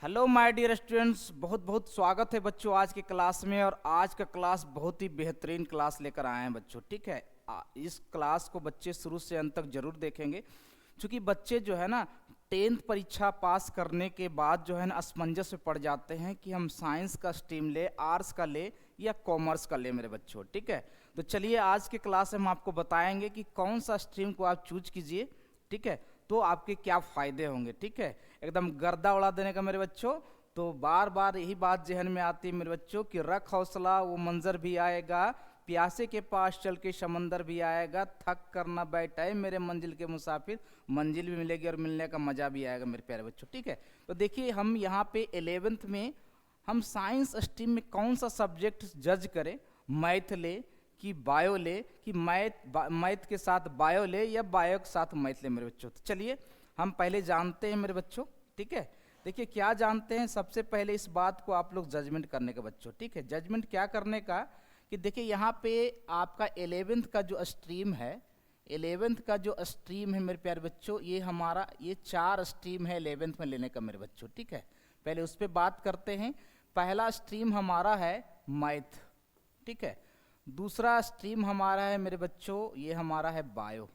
Hello my dear students, बहुत बहुत स्वागत है बच्चों आज के क्लास में। और आज का क्लास बहुत ही बेहतरीन क्लास लेकर आए हैं बच्चों। ठीक है, इस क्लास को बच्चे शुरू से अंत तक जरूर देखेंगे, क्योंकि बच्चे जो है ना 10th परीक्षा पास करने के बाद जो है ना असमंजस में पड़ जाते हैं कि हम साइंस का स्ट्रीम ले, आर्ट्स का ले या कॉमर्स का ले मेरे बच्चों। ठीक है, तो चलिए आज के क्लास में हम आपको बताएंगे कि कौन सा स्ट्रीम को आप चूज कीजिए। ठीक है, तो आपके क्या फ़ायदे होंगे। ठीक है, एकदम गर्दा उड़ा देने का मेरे बच्चों। तो बार बार यही बात जहन में आती है मेरे बच्चों कि रख हौसला, वो मंजर भी आएगा, प्यासे के पास चल के समंदर भी आएगा, थक कर ना बैठे मेरे मंजिल के मुसाफिर, मंजिल भी मिलेगी और मिलने का मज़ा भी आएगा मेरे प्यारे बच्चों। ठीक है, तो देखिए हम यहाँ पे 11th में हम साइंस स्ट्रीम में कौन सा सब्जेक्ट जज करें, मैथ ले कि बायो ले, कि मैथ के साथ बायो ले या बायो के साथ मैथ ले मेरे बच्चों। तो चलिए हम पहले जानते हैं मेरे बच्चों। ठीक है, देखिए क्या जानते हैं, सबसे पहले इस बात को आप लोग जजमेंट करने का बच्चों। ठीक है, जजमेंट क्या करने का कि देखिए यहाँ पे आपका 11th का जो स्ट्रीम है, 11th का जो स्ट्रीम है मेरे प्यारे बच्चों, ये हमारा ये 4 स्ट्रीम है 11th में लेने का मेरे बच्चों। ठीक है, पहले उस पर बात करते हैं। पहला स्ट्रीम हमारा है मैथ। ठीक है, दूसरा स्ट्रीम हमारा है मेरे बच्चों, ये हमारा है बायो।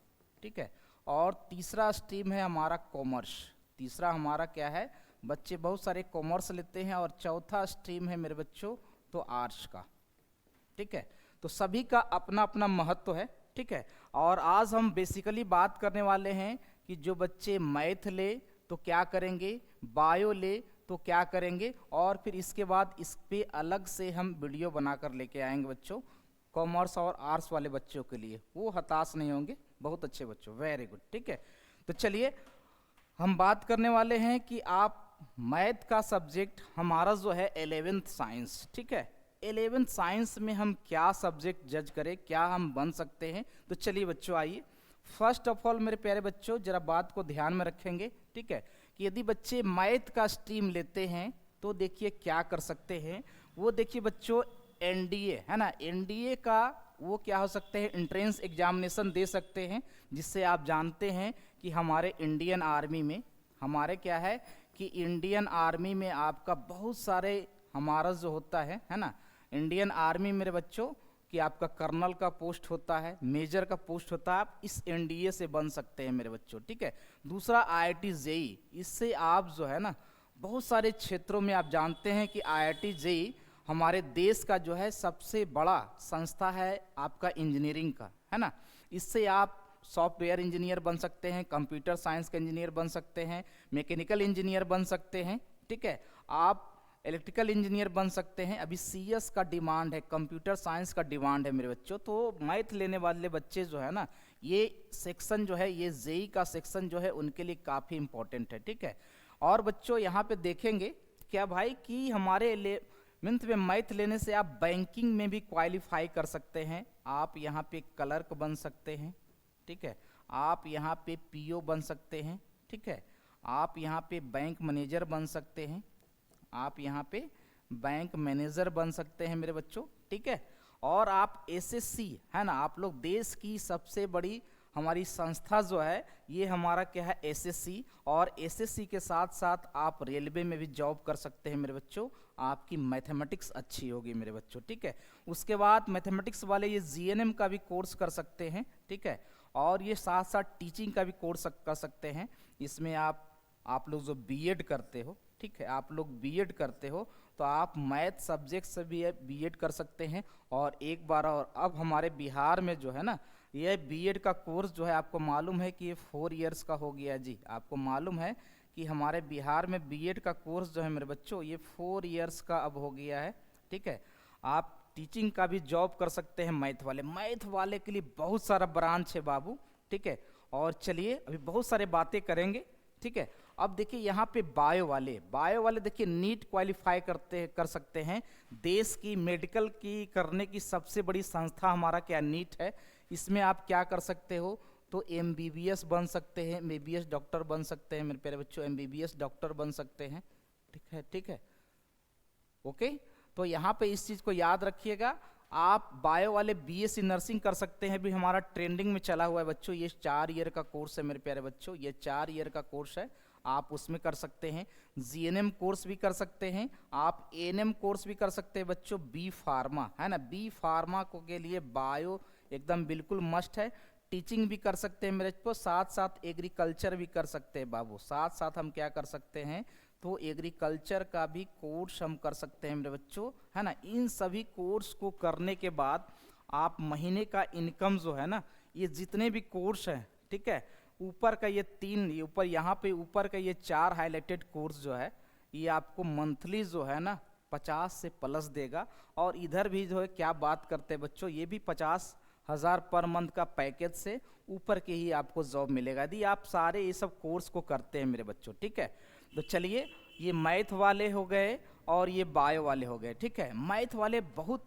ठीक है, और तीसरा स्ट्रीम है हमारा कॉमर्स। तीसरा हमारा क्या है, बच्चे बहुत सारे कॉमर्स लेते हैं। और चौथा स्ट्रीम है मेरे बच्चों तो आर्ट्स का। ठीक है, तो सभी का अपना अपना महत्व है। ठीक है, और आज हम बेसिकली बात करने वाले हैं कि जो बच्चे मैथ ले तो क्या करेंगे, बायो ले तो क्या करेंगे, और फिर इसके बाद इस पे अलग से हम वीडियो बनाकर लेके आएंगे बच्चों कॉमर्स और आर्ट्स वाले बच्चों के लिए। वो हताश नहीं होंगे, बहुत अच्छे बच्चों, वेरी गुड। ठीक है, तो चलिए हम बात करने वाले हैं कि आप मैथ का सब्जेक्ट हमारा जो है 11th साइंस। ठीक है, 11th साइंस में हम क्या सब्जेक्ट जज करें, क्या हम बन सकते हैं। तो चलिए बच्चों आइए, फर्स्ट ऑफ ऑल मेरे प्यारे बच्चों जरा बात को ध्यान में रखेंगे। ठीक है, कि यदि बच्चे मैथ का स्ट्रीम लेते हैं तो देखिए क्या कर सकते हैं। वो देखिए बच्चों एनडीए है ना, एनडीए का वो क्या हो सकते हैं, एंट्रेंस एग्जामिनेशन दे सकते हैं, जिससे आप जानते हैं कि हमारे इंडियन आर्मी में हमारे क्या है कि इंडियन आर्मी में आपका बहुत सारे हमारा जो होता है ना, इंडियन आर्मी मेरे बच्चों कि आपका कर्नल का पोस्ट होता है, मेजर का पोस्ट होता है, आप इस एनडीए से बन सकते हैं मेरे बच्चों। ठीक है, दूसरा आईआईटी जेई, इससे आप जो है ना बहुत सारे क्षेत्रों में आप जानते हैं कि आईआईटी जेई हमारे देश का जो है सबसे बड़ा संस्था है आपका इंजीनियरिंग का, है ना। इससे आप सॉफ्टवेयर इंजीनियर बन सकते हैं, कंप्यूटर साइंस का इंजीनियर बन सकते हैं, मैकेनिकल इंजीनियर बन सकते हैं। ठीक है, आप इलेक्ट्रिकल इंजीनियर बन सकते हैं। अभी सीएस का डिमांड है, कंप्यूटर साइंस का डिमांड है मेरे बच्चों। तो मैथ लेने वाले बच्चे जो है ना, ये सेक्शन जो है, ये जेई का सेक्शन जो है उनके लिए काफ़ी इंपॉर्टेंट है। ठीक है, और बच्चों यहाँ पे देखेंगे क्या भाई कि हमारे मिन्थ में मैथ लेने से आप बैंकिंग में भी क्वालिफाई कर सकते हैं। आप यहाँ पे क्लर्क बन सकते हैं। ठीक है, आप यहाँ पे पीओ बन सकते हैं। ठीक है, आप यहाँ पे बैंक मैनेजर बन सकते हैं, आप यहाँ पे बैंक मैनेजर बन सकते हैं मेरे बच्चों। ठीक है, और आप एसएससी है ना, आप लोग देश की सबसे बड़ी हमारी संस्था जो है ये हमारा क्या है एसएससी, और एसएससी के साथ साथ आप रेलवे में भी जॉब कर सकते हैं मेरे बच्चों। आपकी मैथमेटिक्स अच्छी होगी मेरे बच्चों। ठीक है, उसके बाद मैथमेटिक्स वाले ये जीएनएम का भी कोर्स कर सकते हैं। ठीक है, और ये साथ साथ टीचिंग का भी कोर्स कर सकते हैं। इसमें आप लोग जो बीएड करते हो, ठीक है, आप लोग बीएड करते हो तो आप मैथ सब्जेक्ट से भी बीएड कर सकते हैं। और एक बार और अब हमारे बिहार में जो है ना, यह बीएड का कोर्स जो है आपको मालूम है कि ये 4 इयर्स का हो गया जी। आपको मालूम है कि हमारे बिहार में बीएड का कोर्स जो है मेरे बच्चों ये 4 इयर्स का अब हो गया है। ठीक है, आप टीचिंग का भी जॉब कर सकते हैं। मैथ वाले के लिए बहुत सारा ब्रांच है बाबू। ठीक है, और चलिए अभी बहुत सारे बातें करेंगे। ठीक है, अब देखिए यहाँ पे बायो वाले देखिए नीट क्वालिफाई कर सकते हैं। देश की मेडिकल की करने की सबसे बड़ी संस्था हमारा क्या नीट है। इसमें आप क्या कर सकते हो, तो एमबीबीएस बन सकते हैं, एमबीबीएस डॉक्टर बन सकते हैं मेरे प्यारे बच्चों, एमबीबीएस डॉक्टर बन सकते हैं। ठीक है, ठीक है, ओके। तो यहाँ पे इस चीज़ को याद रखिएगा। आप बायो वाले बीएससी नर्सिंग कर सकते हैं, भी हमारा ट्रेंडिंग में चला हुआ है बच्चों। ये 4 ईयर का कोर्स है मेरे प्यारे बच्चों, ये 4 ईयर का कोर्स है। आप उसमें कर सकते हैं। जीएनएम कोर्स भी कर सकते हैं, आप एएनएम कोर्स भी कर सकते हैं बच्चों। बी फार्मा है ना, बी फार्मा को के लिए बायो एकदम बिल्कुल मस्ट है। टीचिंग भी कर सकते हैं मेरे को, साथ साथ एग्रीकल्चर भी कर सकते हैं बाबू। साथ साथ हम क्या कर सकते हैं, तो एग्रीकल्चर का भी कोर्स हम कर सकते हैं मेरे बच्चों, है ना। इन सभी कोर्स को करने के बाद आप महीने का इनकम जो है ना, ये जितने भी कोर्स हैं, ठीक है, ऊपर का ये 3, ये ऊपर यहाँ पे ऊपर का ये 4 हाईलाइटेड कोर्स जो है, ये आपको मंथली जो है ना 50 से प्लस देगा। और इधर भी जो है क्या बात करते हैं बच्चों, ये भी 50,000 पर मंथ का पैकेज से ऊपर के ही आपको जॉब मिलेगा यदि आप सारे ये सब कोर्स को करते हैं मेरे बच्चों, ठीक है। तो चलिए, ये मैथ वाले हो गए और ये बायो वाले हो गए, ठीक है। मैथ वाले बहुत,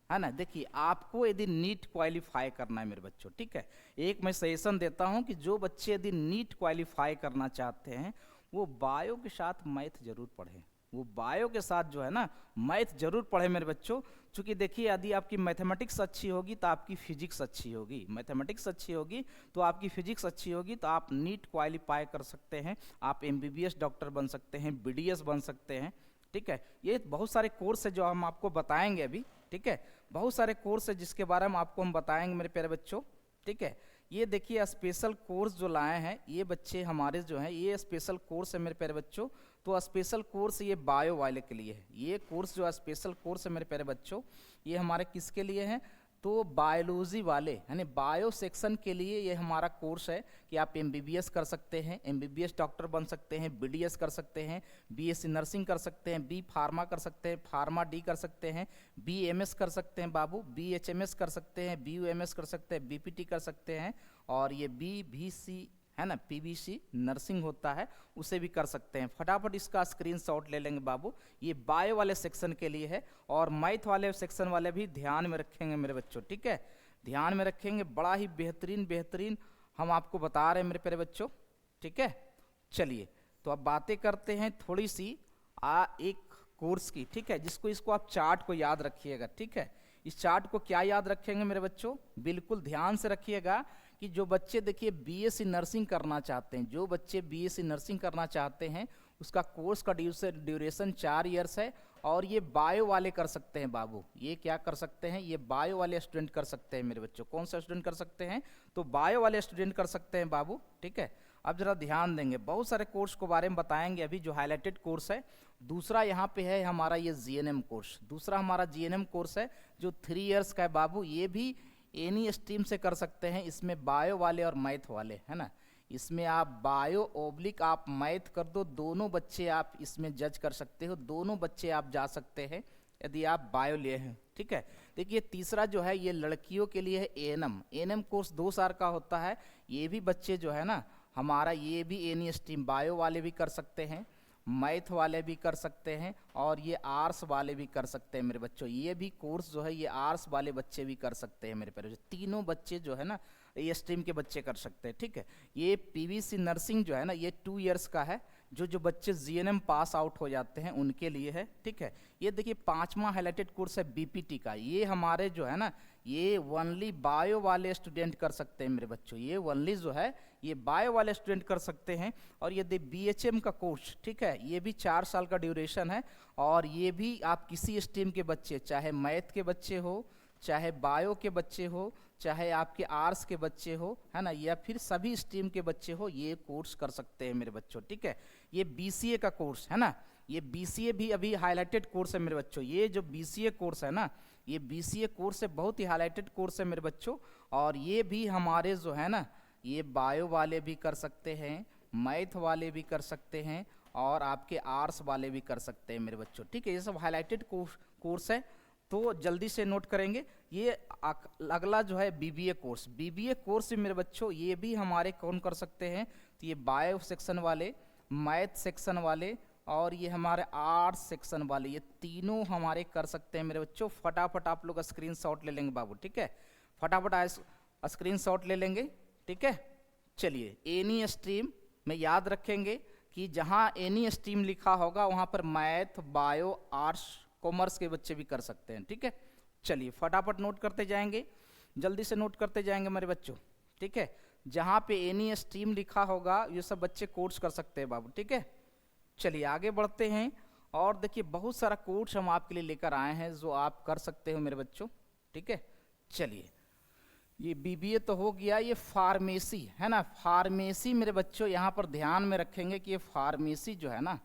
है ना, देखिए आपको यदि नीट क्वालिफाई करना है मेरे बच्चों, ठीक है, एक मैं सजेशन देता हूँ कि जो बच्चे यदि नीट क्वालिफाई करना चाहते हैं वो बायो के साथ मैथ जरूर पढ़ें। वो बायो के साथ जो है ना मैथ जरूर पढ़े मेरे बच्चों। क्योंकि देखिए, यदि आपकी मैथमेटिक्स अच्छी होगी तो आपकी फिजिक्स अच्छी होगी, मैथमेटिक्स अच्छी होगी तो आपकी फिजिक्स अच्छी होगी, तो आप नीट क्वालिफाई कर सकते हैं, आप एमबीबीएस डॉक्टर बन सकते हैं, बीडीएस बन सकते हैं, ठीक है। ये बहुत सारे कोर्स है जो हम आपको बताएंगे अभी, ठीक है। बहुत सारे कोर्स है जिसके बारे में आपको हम बताएंगे मेरे प्यारे बच्चों, ठीक है। ये देखिए स्पेशल कोर्स जो लाए हैं ये बच्चे हमारे जो हैं, ये स्पेशल कोर्स है मेरे प्यारे बच्चों। तो स्पेशल कोर्स ये बायो वाले के लिए है। ये कोर्स जो स्पेशल कोर्स है मेरे प्यारे बच्चों, ये हमारे किसके लिए है, तो बायोलॉजी वाले यानी बायो सेक्शन के लिए ये हमारा कोर्स है कि आप एमबीबीएस कर सकते हैं, एमबीबीएस डॉक्टर बन सकते हैं, बीडीएस कर सकते हैं, बीएससी नर्सिंग कर सकते हैं, बी फार्मा कर सकते हैं, फार्मा डी कर सकते हैं, बीएमएस कर सकते हैं बाबू, बीएचएमएस कर सकते हैं, बीयूएमएस कर सकते हैं, बीपीटी कर सकते हैं, और ये बीवीसी है ना, पीबीसी नर्सिंग होता है, उसे भी कर सकते हैं। फटाफट इसका स्क्रीनशॉट ले लेंगे बाबू। ये बायो वाले सेक्शन के लिए है, और मैथ वाले सेक्शन वाले भी ध्यान में रखेंगे मेरे बच्चों, ठीक है, ध्यान में रखेंगे। बड़ा ही बेहतरीन बेहतरीन हम आपको बता रहे हैं मेरे प्यारे बच्चों, ठीक है। चलिए, तो अब बातें करते हैं थोड़ी सी एक कोर्स की, ठीक है, इसको आप चार्ट को याद रखिएगा, ठीक है। इस चार्ट को क्या याद रखेंगे मेरे बच्चों, बिल्कुल ध्यान से रखिएगा कि जो बच्चे देखिए बीएससी नर्सिंग करना चाहते हैं, जो बच्चे बीएससी नर्सिंग करना चाहते हैं उसका कोर्स का ड्यूरेशन 4 इयर्स है, और ये बायो वाले कर सकते हैं बाबू। ये क्या कर सकते हैं, ये बायो वाले स्टूडेंट कर सकते हैं मेरे बच्चों। कौन सा स्टूडेंट कर सकते हैं, तो बायो वाले स्टूडेंट कर सकते हैं बाबू, ठीक है। अब जरा ध्यान देंगे, बहुत सारे कोर्स के बारे में बताएंगे अभी जो हाईलाइटेड कोर्स है। दूसरा यहाँ पे है हमारा ये जीएनएम कोर्स, दूसरा हमारा जीएनएम कोर्स है जो 3 इयर्स का है बाबू। ये भी एनी स्ट्रीम से कर सकते हैं, इसमें बायो वाले और मैथ वाले, है ना। इसमें आप बायो ओब्लिक आप मैथ कर दो, दोनों बच्चे आप इसमें जज कर सकते हो, दोनों बच्चे आप जा सकते हैं यदि आप बायो ले हैं, ठीक है। देखिए तीसरा जो है ये लड़कियों के लिए है एएनएम। एएनएम कोर्स 2 साल का होता है। ये भी बच्चे जो है ना हमारा, ये भी एनी स्ट्रीम बायो वाले भी कर सकते हैं, मैथ वाले भी कर सकते हैं, और ये आर्ट्स वाले भी कर सकते हैं मेरे बच्चों। ये भी कोर्स जो है ये आर्ट्स वाले बच्चे भी कर सकते हैं मेरे प्यारे बच्चों। तीनों बच्चे जो है ना ये स्ट्रीम के बच्चे कर सकते हैं, ठीक है। ये पीवीसी नर्सिंग जो है ना ये 2 इयर्स का है, जो बच्चे जीएनएम पास आउट हो जाते हैं उनके लिए है, ठीक है। ये देखिए 5वां हाईलाइटेड कोर्स है बीपीटी का। ये हमारे जो है ना ये ओनली बायो वाले स्टूडेंट कर सकते हैं मेरे बच्चों। ये ओनली जो है ये बायो वाले स्टूडेंट कर सकते हैं। और ये बीएचएम का कोर्स, ठीक है, ये भी 4 साल का ड्यूरेशन है, और ये भी आप किसी स्ट्रीम के बच्चे, चाहे मैथ के बच्चे हो, चाहे बायो के बच्चे हो, चाहे आपके आर्ट्स के बच्चे हो, है ना, या फिर सभी स्ट्रीम के बच्चे हो, ये कोर्स कर सकते हैं मेरे बच्चों, ठीक है। ये बीसीए का कोर्स है ना, ये बीसीए भी अभी हाईलाइटेड कोर्स है मेरे बच्चों। ये जो बीसीए कोर्स है ना, ये बीसीए कोर्स है, बहुत ही हाईलाइटेड कोर्स है मेरे बच्चों। और ये भी हमारे जो है ना ये बायो वाले भी कर सकते हैं, मैथ वाले भी कर सकते हैं, और आपके आर्ट्स वाले भी कर सकते हैं मेरे बच्चों, ठीक है। ये सब हाईलाइटेड कोर्स है, तो जल्दी से नोट करेंगे। ये अगला जो है बीबीए कोर्स, बीबीए कोर्स मेरे बच्चों ये भी हमारे कौन कर सकते हैं, तो ये बायो सेक्शन वाले, मैथ सेक्शन वाले, और ये हमारे आर्ट्स सेक्शन वाले, ये तीनों हमारे कर सकते हैं मेरे बच्चों। फटाफट आप लोग स्क्रीनशॉट ले लेंगे बाबू, ठीक है, फटाफट स्क्रीनशॉट ले लेंगे, ठीक है। चलिए, एनी स्ट्रीम में याद रखेंगे कि जहाँ एनी स्ट्रीम लिखा होगा वहाँ पर मैथ, बायो, आर्ट्स, कॉमर्स के बच्चे भी कर सकते हैं, ठीक है। चलिए फटाफट नोट करते जाएंगे, जल्दी से नोट करते जाएंगे मेरे बच्चों, ठीक है। जहाँ पे एनी स्ट्रीम लिखा होगा ये सब बच्चे कोर्स कर सकते हैं बाबू, ठीक है। चलिए आगे बढ़ते हैं और देखिए बहुत सारा कोर्स हम आपके लिए लेकर आए हैं जो आप कर सकते हो मेरे बच्चों, ठीक है। चलिए ये बीबीए तो हो गया, ये फार्मेसी है ना, फार्मेसी मेरे बच्चों यहाँ पर ध्यान में रखेंगे कि ये फार्मेसी जो है ना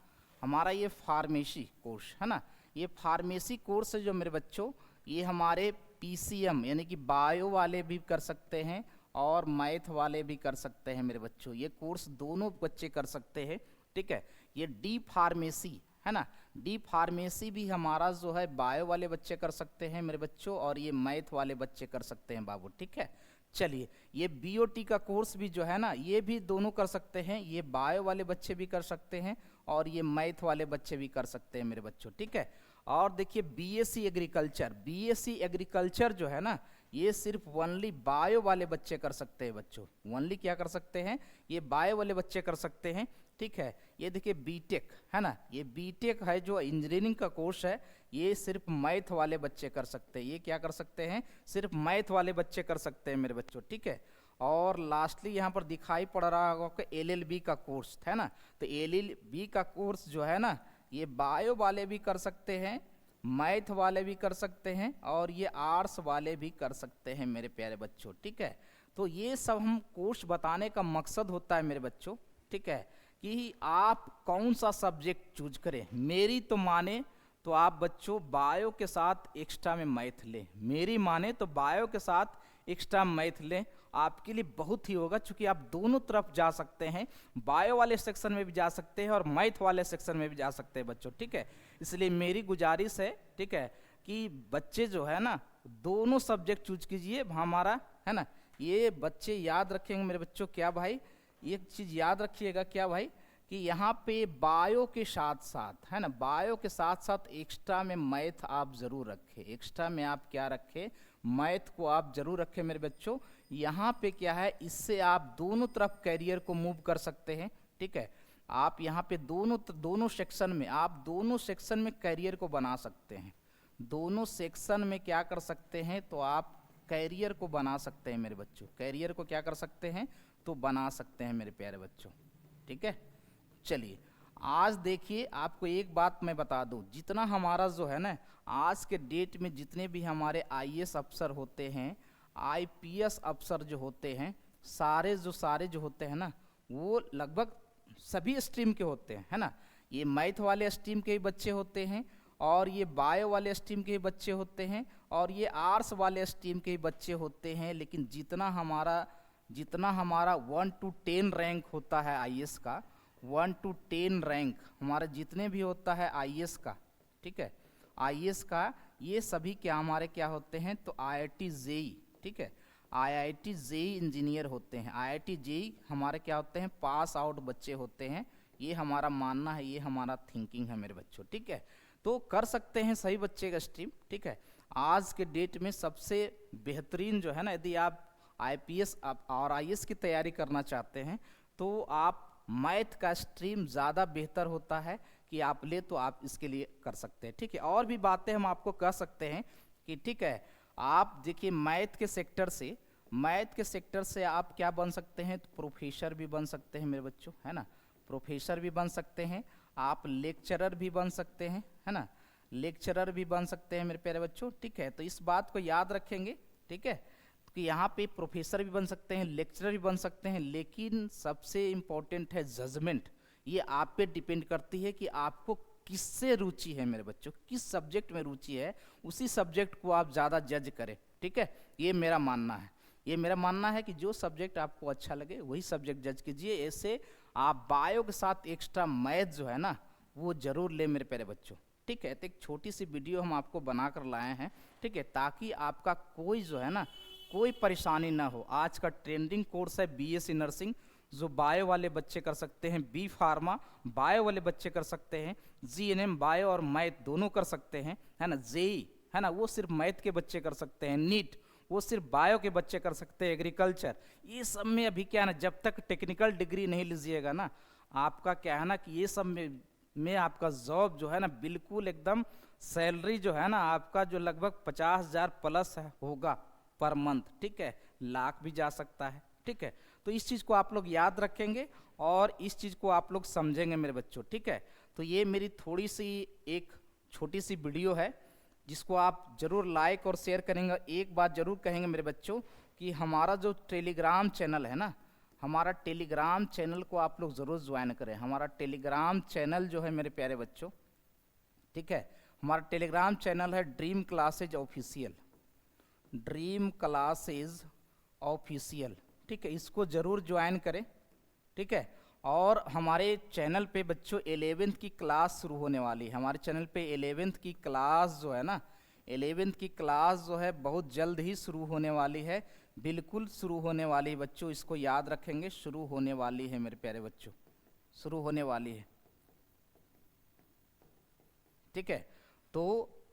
हमारा, ये फार्मेसी कोर्स है ना, ये फार्मेसी कोर्स है जो मेरे बच्चों ये हमारे पीसीएम यानी कि बायो वाले भी कर सकते हैं और मैथ वाले भी कर सकते हैं मेरे बच्चों, ये कोर्स दोनों बच्चे कर सकते हैं, ठीक है। ये डी फार्मेसी है ना, डी फार्मेसी भी हमारा जो है बायो वाले बच्चे कर सकते हैं मेरे बच्चों और ये मैथ वाले बच्चे कर सकते हैं बाबू, ठीक है। चलिए ये बीओटी का कोर्स भी जो है ना ये भी दोनों कर सकते हैं, ये बायो वाले बच्चे भी कर सकते हैं और ये मैथ वाले बच्चे भी कर सकते हैं मेरे बच्चों, ठीक है। और देखिए बीएससी एग्रीकल्चर, बीएससी एग्रीकल्चर जो है ना ये सिर्फ ओनली बायो वाले बच्चे कर सकते हैं बच्चों, ओनली क्या कर सकते हैं, ये बायो वाले बच्चे कर सकते हैं, ठीक है। ये देखिए बीटेक है ना, ये बीटेक है जो इंजीनियरिंग का कोर्स है, ये सिर्फ मैथ वाले बच्चे कर सकते हैं, ये क्या कर सकते हैं, सिर्फ मैथ वाले बच्चे कर सकते हैं मेरे बच्चों, ठीक है। और लास्टली यहाँ पर दिखाई पड़ रहा होगा कि एलएलबी का कोर्स है ना, तो एलएलबी का कोर्स जो है ना ये बायो वाले भी कर सकते हैं, मैथ वाले भी कर सकते हैं और ये आर्ट्स वाले भी कर सकते हैं मेरे प्यारे बच्चों, ठीक है। तो ये सब हम कोर्स बताने का मकसद होता है मेरे बच्चों, ठीक है, कि आप कौन सा सब्जेक्ट चूज करें। मेरी तो माने तो आप बच्चों बायो के साथ एक्स्ट्रा में मैथ लें, मेरी माने तो बायो के साथ एक्स्ट्रा मैथ लें, आपके लिए बहुत ही होगा, क्योंकि आप दोनों तरफ जा सकते हैं, बायो वाले सेक्शन में भी जा सकते हैं और मैथ वाले सेक्शन में भी जा सकते हैं बच्चों, ठीक है। इसलिए मेरी गुजारिश है, ठीक है, कि बच्चे जो है ना दोनों सब्जेक्ट चूज कीजिए हमारा, है ना। ये बच्चे याद रखेंगे मेरे बच्चों, क्या भाई एक चीज़ याद रखिएगा क्या भाई, कि यहाँ पे बायो के साथ साथ है ना, बायो के साथ साथ एक्स्ट्रा में मैथ आप जरूर रखें, एक्स्ट्रा में आप क्या रखें, मैथ को आप जरूर रखें मेरे बच्चों। यहाँ पे क्या है, इससे आप दोनों तरफ कैरियर को मूव कर सकते हैं, ठीक है। आप यहाँ पे दोनों सेक्शन में, आप दोनों सेक्शन में कैरियर को बना सकते हैं, दोनों सेक्शन में क्या कर सकते हैं, तो आप कैरियर को बना सकते हैं मेरे बच्चों, कैरियर को क्या कर सकते हैं, तो बना सकते हैं मेरे प्यारे बच्चों, ठीक है। चलिए आज देखिए आपको एक बात मैं बता दूं, जितना हमारा जो है ना आज के डेट में जितने भी हमारे आईएएस अफसर होते हैं, आईपीएस अफसर जो होते हैं, सारे जो होते हैं ना वो लगभग सभी स्ट्रीम के होते हैं, है ना। ये मैथ वाले स्ट्रीम के ही बच्चे होते हैं और ये बायो वाले स्ट्रीम के ही बच्चे होते हैं और ये आर्ट्स वाले स्ट्रीम के ही बच्चे होते हैं। लेकिन जितना हमारा 1 to 10 रैंक होता है आईएएस का, 1 to 10 रैंक हमारा जितने भी होता है आईएएस का, ठीक है, आईएएस का, ये सभी क्या हमारे क्या होते हैं, तो आईआईटी जेई, ठीक है, आईआईटी जेई इंजीनियर होते हैं, आईआईटी जेई हमारे क्या होते हैं, पास आउट बच्चे होते हैं। ये हमारा मानना है, ये हमारा थिंकिंग है मेरे बच्चों, ठीक है। तो कर सकते हैं सही बच्चे का स्ट्रीम, ठीक है। आज के डेट में सबसे बेहतरीन जो है ना, यदि आप आईपीएस और आईएएस की तैयारी करना चाहते हैं तो आप मैथ का स्ट्रीम ज़्यादा बेहतर होता है कि आप ले, तो आप इसके लिए कर सकते हैं, ठीक है। और भी बातें हम आपको कह सकते हैं कि ठीक है, आप देखिए मैथ के सेक्टर से आप क्या बन सकते हैं, तो प्रोफेसर भी बन सकते हैं मेरे बच्चों, है ना, प्रोफेसर भी बन सकते हैं, आप लेक्चरर भी बन सकते हैं, है ना, लेक्चरर भी बन सकते हैं मेरे प्यारे बच्चों, ठीक है। तो इस बात को याद रखेंगे, ठीक है, कि यहाँ पे प्रोफेसर भी बन सकते हैं, लेक्चरर भी बन सकते हैं, लेकिन सबसे इम्पोर्टेंट है जजमेंट। ये आप पे डिपेंड करती है कि आपको किससे रुचि है मेरे बच्चों, किस सब्जेक्ट में रुचि है, उसी सब्जेक्ट को आप ज़्यादा जज करें, ठीक है। ये मेरा मानना है कि जो सब्जेक्ट आपको अच्छा लगे वही सब्जेक्ट जज कीजिए। ऐसे आप बायो के साथ एक्स्ट्रा मैथ जो है ना वो जरूर ले मेरे प्यारे बच्चों, ठीक है। तो एक छोटी सी वीडियो हम आपको बनाकर लाए हैं, ठीक है, ताकि आपका कोई जो है ना कोई परेशानी ना हो। आज का ट्रेंडिंग कोर्स है बीएससी नर्सिंग, जो बायो वाले बच्चे कर सकते हैं, बी फार्मा बायो वाले बच्चे कर सकते हैं, जीएनएम बायो और मैथ दोनों कर सकते हैं, है ना, जेई है ना वो सिर्फ मैथ के बच्चे कर सकते हैं, नीट वो सिर्फ बायो के बच्चे कर सकते हैं, एग्रीकल्चर ये सब में अभी क्या है ना, जब तक टेक्निकल डिग्री नहीं लीजिएगा ना, आपका क्या है ना कि ये सब में आपका जॉब जो है ना बिल्कुल एकदम सैलरी जो है ना आपका जो लगभग 50,000 प्लस होगा पर मंथ, ठीक है, लाख भी जा सकता है, ठीक है। तो इस चीज़ को आप लोग याद रखेंगे और इस चीज़ को आप लोग समझेंगे मेरे बच्चों, ठीक है। तो ये मेरी थोड़ी सी एक छोटी सी वीडियो है जिसको आप ज़रूर लाइक और शेयर करेंगे। एक बात ज़रूर कहेंगे मेरे बच्चों कि हमारा जो टेलीग्राम चैनल है ना, हमारा टेलीग्राम चैनल को आप लोग ज़रूर ज्वाइन करें। हमारा टेलीग्राम चैनल जो है मेरे प्यारे बच्चों, ठीक है, हमारा टेलीग्राम चैनल है dream classes official, dream classes official, ठीक है, इसको ज़रूर ज्वाइन करें, ठीक है। और हमारे चैनल पे बच्चों 11th की क्लास शुरू होने वाली है। हमारे चैनल पे 11th की क्लास जो है ना, 11th की क्लास जो है बहुत जल्द ही शुरू होने वाली है, बिल्कुल शुरू होने वाली है बच्चों, इसको याद रखेंगे, शुरू होने वाली है मेरे प्यारे बच्चों, शुरू होने वाली है, ठीक है। तो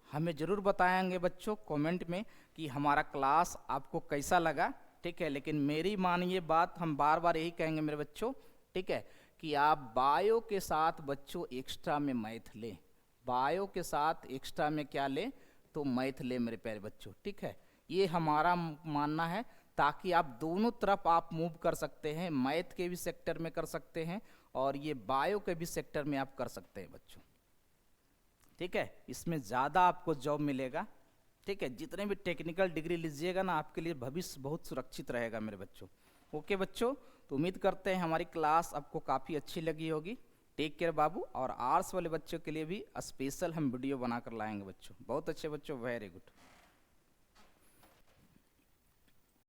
हमें ज़रूर बताएंगे बच्चों कमेंट में कि हमारा क्लास आपको कैसा लगा, ठीक है। लेकिन मेरी मानिए बात, हम बार बार यही कहेंगे मेरे बच्चों, ठीक है, कि आप बायो के साथ बच्चों एक्स्ट्रा में मैथ लें, बायो के साथ एक्स्ट्रा में क्या लें, तो मैथ लें मेरे प्यारे बच्चों, ठीक है। ये हमारा मानना है, ताकि आप दोनों तरफ आप मूव कर सकते हैं, मैथ के भी सेक्टर में कर सकते हैं और ये बायो के भी सेक्टर में आप कर सकते हैं बच्चों, ठीक है। इसमें ज़्यादा आपको जॉब मिलेगा, ठीक है। जितने भी टेक्निकल डिग्री लीजिएगा ना, आपके लिए भविष्य बहुत सुरक्षित रहेगा मेरे बच्चों। ओके बच्चों, तो उम्मीद करते हैं हमारी क्लास आपको काफ़ी अच्छी लगी होगी। टेक केयर बाबू। और आर्ट्स वाले बच्चों के लिए भी स्पेशल हम वीडियो बनाकर लाएंगे बच्चों, बहुत अच्छे बच्चों, वेरी गुड।